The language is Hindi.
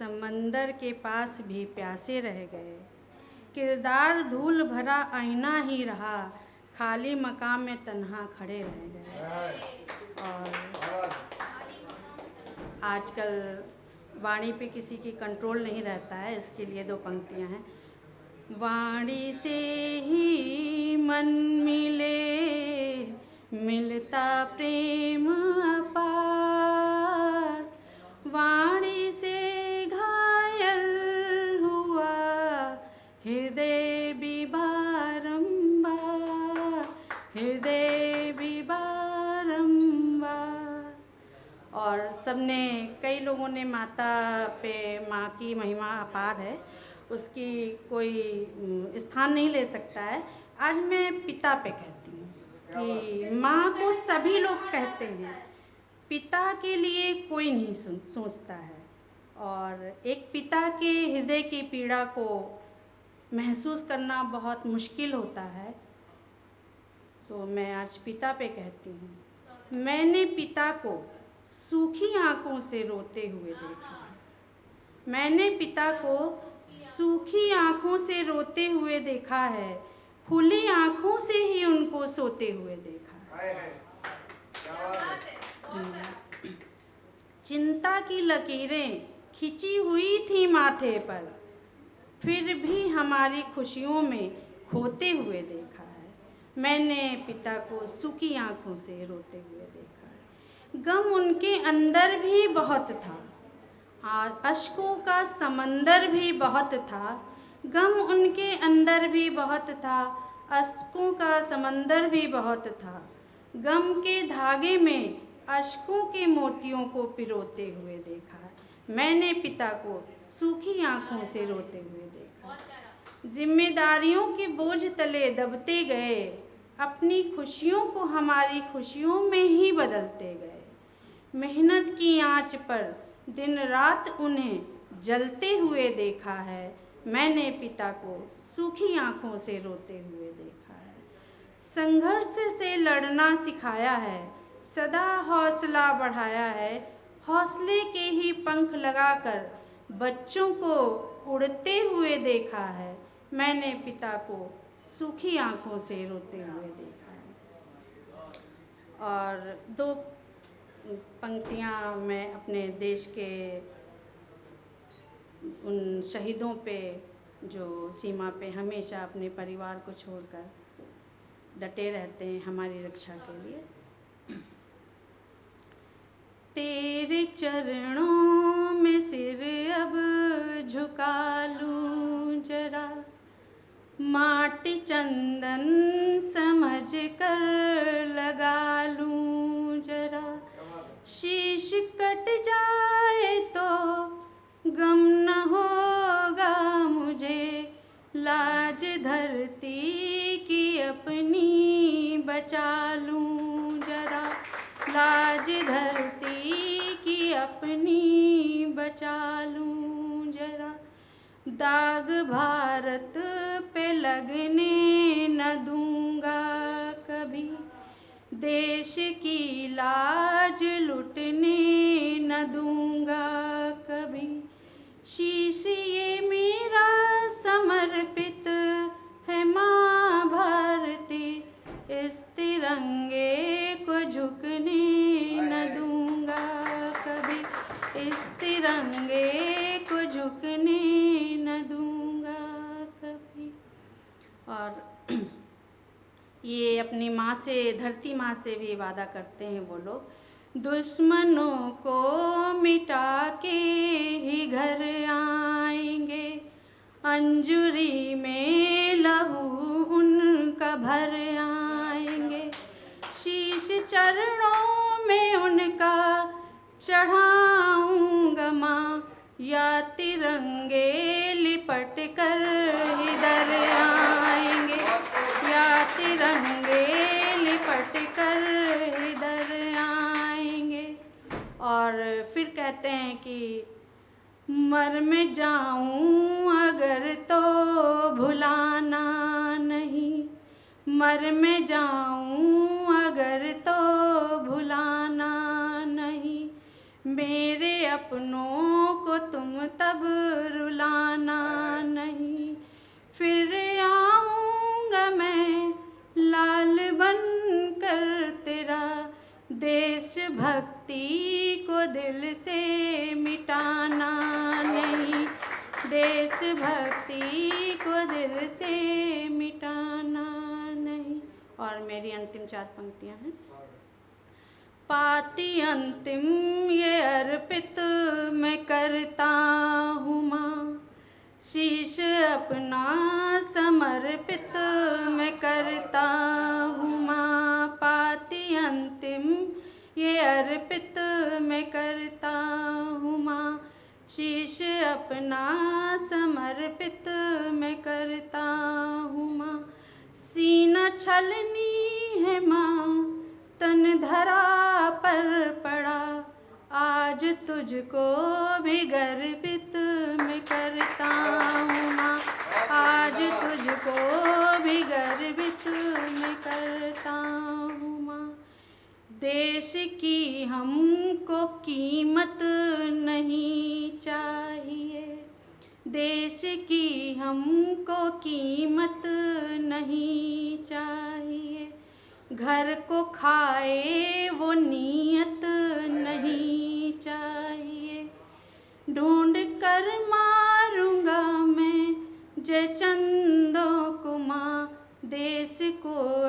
समंदर के पास भी प्यासे रह गए। किरदार धूल भरा आईना ही रहा, खाली मकाम में तन्हा खड़े रह गए। और आजकल वाणी पे किसी की कंट्रोल नहीं रहता है, इसके लिए दो पंक्तियां हैं। वाणी से ही मन मिले, मिलता प्रेम अपार। वाणी से घायल हुआ हृदय भी बारंबार, हृदय भी बारंबार। और सबने, कई लोगों ने माता पे, माँ की महिमा अपार है, उसकी कोई स्थान नहीं ले सकता है। आज मैं पिता पे कहती हूँ कि माँ को सभी लोग कहते हैं, पिता के लिए कोई नहीं सोचता है। और एक पिता के हृदय की पीड़ा को महसूस करना बहुत मुश्किल होता है। तो मैं आज पिता पे कहती हूँ, मैंने पिता को सूखी आंखों से रोते हुए देखा। मैंने पिता को सूखी आंखों से रोते हुए देखा है, खुली आंखों से ही उनको सोते हुए देखा है। चिंता की लकीरें खिंची हुई थी माथे पर, फिर भी हमारी खुशियों में खोते हुए देखा है। मैंने पिता को सूखी आंखों से रोते हुए देखा है। गम उनके अंदर भी बहुत था, अश्कों का समंदर भी बहुत था। गम उनके अंदर भी बहुत था, अश्कों का समंदर भी बहुत था। गम के धागे में अश्कों के मोतियों को पिरोते हुए देखा है। मैंने पिता को सूखी आंखों से रोते हुए देखा। जिम्मेदारियों के बोझ तले दबते गए, अपनी खुशियों को हमारी खुशियों में ही बदलते गए। मेहनत की आंच पर दिन रात उन्हें जलते हुए देखा है। मैंने पिता को सूखी आंखों से रोते हुए देखा है। संघर्ष से लड़ना सिखाया है, सदा हौसला बढ़ाया है। हौसले के ही पंख लगाकर बच्चों को उड़ते हुए देखा है। मैंने पिता को सूखी आंखों से रोते हुए देखा है। और दो पंक्तियाँ मैं अपने देश के उन शहीदों पे जो सीमा पे हमेशा अपने परिवार को छोड़कर डटे रहते हैं हमारी रक्षा के लिए। तेरे चरणों में सिर अब झुका लूं जरा, माटी चंदन समझ कर लगा लूं जरा। शीश कट जाए तो गम न होगा मुझे, लाज धरती की अपनी बचा लूं जरा। लाज धरती की अपनी बचा लूं जरा। दाग भारत पे लगने न दूंगा कभी, देश की लाज लुटने न दूंगा कभी। शीश ये मेरा समर्पित है माँ भारती, इस तिरंगे को झुकने न दूंगा कभी, इस तिरंगे को झुकने न दूंगा कभी। और ये अपनी माँ से, धरती माँ से भी वादा करते हैं वो लोग, दुश्मनों को मिटा के ही घर आएंगे, अंजुरी में लहू उनका भर आएंगे। शीश चरणों में उनका चढ़ाऊंगा माँ, या तिरंगे लिपट कर इधर आएंगे, या तिरंगे लिपट कर इधर आएंगे। और फिर कहते हैं कि मर में जाऊं अगर तो भुलाना नहीं, मर में जाऊं अगर तो भुलाना नहीं। मेरे अपनों को तुम तब देशभक्ति को दिल से मिटाना नहीं, देशभक्ति को दिल से मिटाना नहीं। और मेरी अंतिम 4 पंक्तियां हैं। पाती अंतिम ये अर्पित मैं करता हूँ माँ, शीश अपना समर्पित मैं करता हूँ माँ। पाती अंतिम ये अर्पित मैं करता हूँ माँ, शीश अपना समर्पित मैं करता हूँ माँ। सीना छलनी है माँ, तन धरा पर पड़ा, आज तुझको भी गर्वित मैं करता हूँ माँ, आज तुझको भी गर्वित मैं करता हूँ माँ। देश की हमको कीमत नहीं चाहिए, देश की हमको कीमत नहीं चाहिए। घर को खाए वो नीयत नहीं चाहिए। ढूंढ कर मारूंगा मैं जय चंदों को माँ, देश को